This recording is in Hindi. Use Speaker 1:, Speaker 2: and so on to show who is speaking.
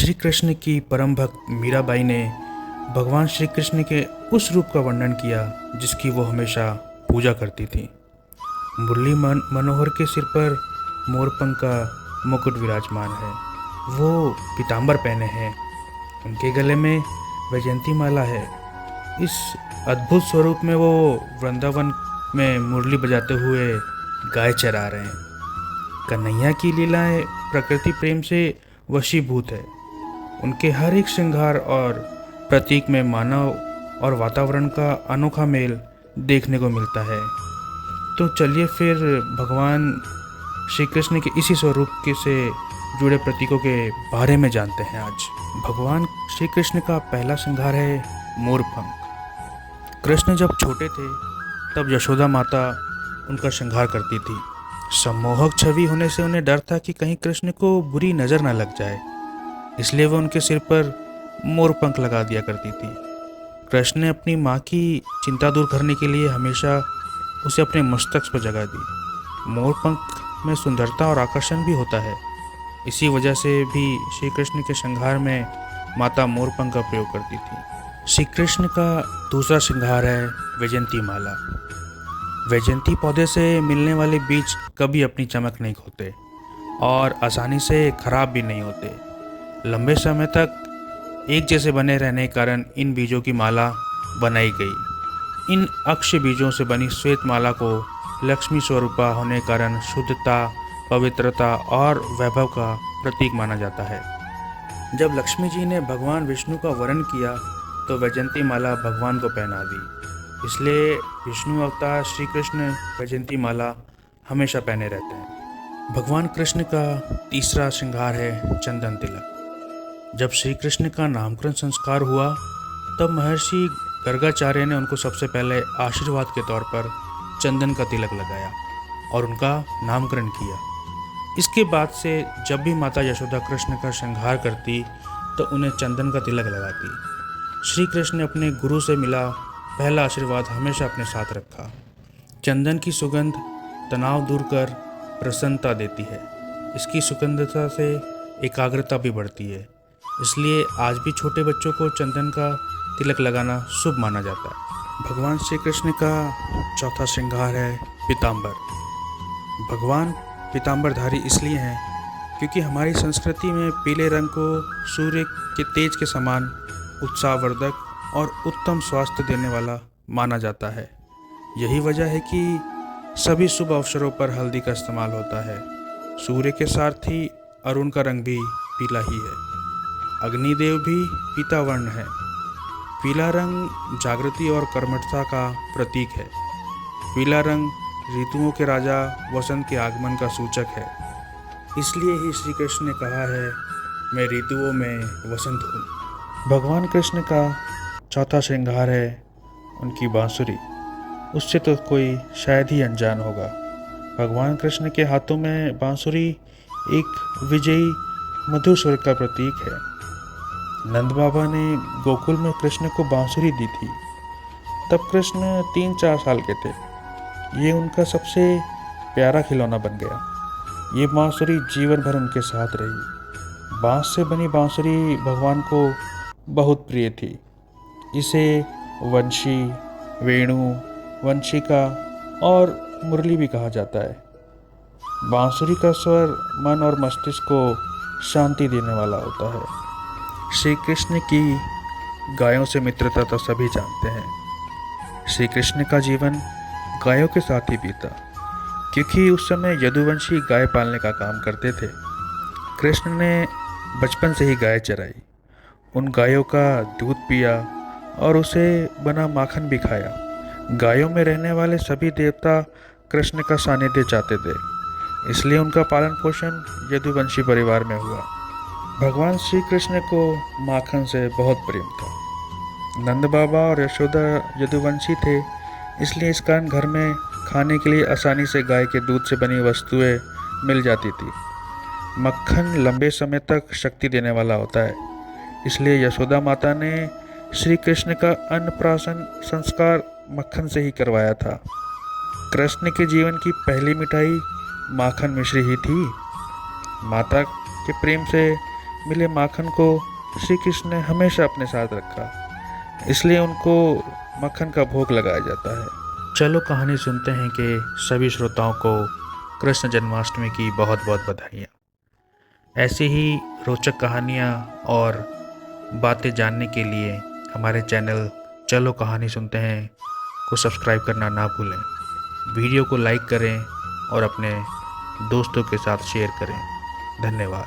Speaker 1: श्री कृष्ण की परम भक्त मीराबाई ने भगवान श्री कृष्ण के उस रूप का वर्णन किया जिसकी वो हमेशा पूजा करती थी। मुरली मनोहर के सिर पर मोरपंख का मुकुट विराजमान है। वो पीतांबर पहने हैं, उनके गले में वैजयंती माला है। इस अद्भुत स्वरूप में वो वृंदावन में मुरली बजाते हुए गाय चरा रहे हैं। कन्हैया की लीलाएं प्रकृति प्रेम से वशीभूत है। उनके हर एक श्रृंगार और प्रतीक में मानव और वातावरण का अनोखा मेल देखने को मिलता है। तो चलिए फिर भगवान श्री कृष्ण के इसी स्वरूप के से जुड़े प्रतीकों के बारे में जानते हैं आज। भगवान श्री कृष्ण का पहला श्रृंगार है मोरपंख। कृष्ण जब छोटे थे तब यशोदा माता उनका श्रृंगार करती थी। सम्मोहक छवि होने से उन्हें डर था कि कहीं कृष्ण को बुरी नज़र न लग जाए, इसलिए वह उनके सिर पर मोरपंख लगा दिया करती थी। कृष्ण ने अपनी माँ की चिंता दूर करने के लिए हमेशा उसे अपने मस्तक पर जगह दी। मोरपंख में सुंदरता और आकर्षण भी होता है। इसी वजह से भी श्री कृष्ण के श्रृंगार में माता मोरपंख का प्रयोग करती थी। श्री कृष्ण का दूसरा श्रृंगार है वैजयंती माला। वैजयंती पौधे से मिलने वाले बीज कभी अपनी चमक नहीं खोते और आसानी से खराब भी नहीं होते। लंबे समय तक एक जैसे बने रहने के कारण इन बीजों की माला बनाई गई। इन अक्षय बीजों से बनी श्वेत माला को लक्ष्मी स्वरूपा होने के कारण शुद्धता, पवित्रता और वैभव का प्रतीक माना जाता है। जब लक्ष्मी जी ने भगवान विष्णु का वरण किया तो वैजयंती माला भगवान को पहना दी। इसलिए विष्णु अवतार श्री कृष्ण वैजयंती माला हमेशा पहने रहते हैं। भगवान कृष्ण का तीसरा श्रृंगार है चंदन तिलक। जब श्री कृष्ण का नामकरण संस्कार हुआ तब महर्षि गर्गाचार्य ने उनको सबसे पहले आशीर्वाद के तौर पर चंदन का तिलक लगाया और उनका नामकरण किया। इसके बाद से जब भी माता यशोदा कृष्ण का श्रृंगार करती तो उन्हें चंदन का तिलक लगाती। श्री कृष्ण ने अपने गुरु से मिला पहला आशीर्वाद हमेशा अपने साथ रखा। चंदन की सुगंध तनाव दूर कर प्रसन्नता देती है। इसकी सुगंधता से एकाग्रता भी बढ़ती है। इसलिए आज भी छोटे बच्चों को चंदन का तिलक लगाना शुभ माना जाता है। भगवान श्री कृष्ण का चौथा श्रृंगार है पीतांबर। भगवान पीतांबरधारी इसलिए हैं क्योंकि हमारी संस्कृति में पीले रंग को सूर्य के तेज के समान उत्साहवर्धक और उत्तम स्वास्थ्य देने वाला माना जाता है। यही वजह है कि सभी शुभ अवसरों पर हल्दी का इस्तेमाल होता है। सूर्य के साथ ही अरुण का रंग भी पीला ही है। अग्निदेव भी पीता वर्ण है। पीला रंग जागृति और कर्मठता का प्रतीक है। पीला रंग ऋतुओं के राजा वसंत के आगमन का सूचक है। इसलिए ही श्री कृष्ण ने कहा है, मैं ऋतुओं में वसंत हूँ। भगवान कृष्ण का चौथा श्रृंगार है उनकी बांसुरी। उससे तो कोई शायद ही अनजान होगा। भगवान कृष्ण के हाथों में बांसुरी एक विजयी मधुर स्वर का प्रतीक है। नंद बाबा ने गोकुल में कृष्ण को बांसुरी दी थी। तब कृष्ण 3-4 साल के थे। ये उनका सबसे प्यारा खिलौना बन गया। ये बांसुरी जीवन भर उनके साथ रही। बांस से बनी बांसुरी भगवान को बहुत प्रिय थी। इसे वंशी, वेणु, वंशिका और मुरली भी कहा जाता है। बांसुरी का स्वर मन और मस्तिष्क को शांति देने वाला होता है। श्री कृष्ण की गायों से मित्रता तो सभी जानते हैं। श्री कृष्ण का जीवन गायों के साथ ही बीता क्योंकि उस समय यदुवंशी गाय पालने का काम करते थे। कृष्ण ने बचपन से ही गाय चराई, उन गायों का दूध पिया और उसे बना माखन भी खाया। गायों में रहने वाले सभी देवता कृष्ण का सानिध्य चाहते थे, इसलिए उनका पालन पोषण यदुवंशी परिवार में हुआ। भगवान श्री कृष्ण को माखन से बहुत प्रेम था। नंद बाबा और यशोदा यदुवंशी थे, इसलिए इस कारण घर में खाने के लिए आसानी से गाय के दूध से बनी वस्तुएं मिल जाती थी। मक्खन लंबे समय तक शक्ति देने वाला होता है, इसलिए यशोदा माता ने श्री कृष्ण का अन्नप्राशन संस्कार मक्खन से ही करवाया था। कृष्ण के जीवन की पहली मिठाई माखन मिश्री ही थी। माता के प्रेम से मिले माखन को श्री कृष्ण ने हमेशा अपने साथ रखा, इसलिए उनको मक्खन का भोग लगाया जाता है। चलो कहानी सुनते हैं कि सभी श्रोताओं को कृष्ण जन्माष्टमी की बहुत बहुत बधाइयाँ। ऐसी ही रोचक कहानियाँ और बातें जानने के लिए हमारे चैनल चलो कहानी सुनते हैं को सब्सक्राइब करना ना भूलें। वीडियो को लाइक करें और अपने दोस्तों के साथ शेयर करें। धन्यवाद।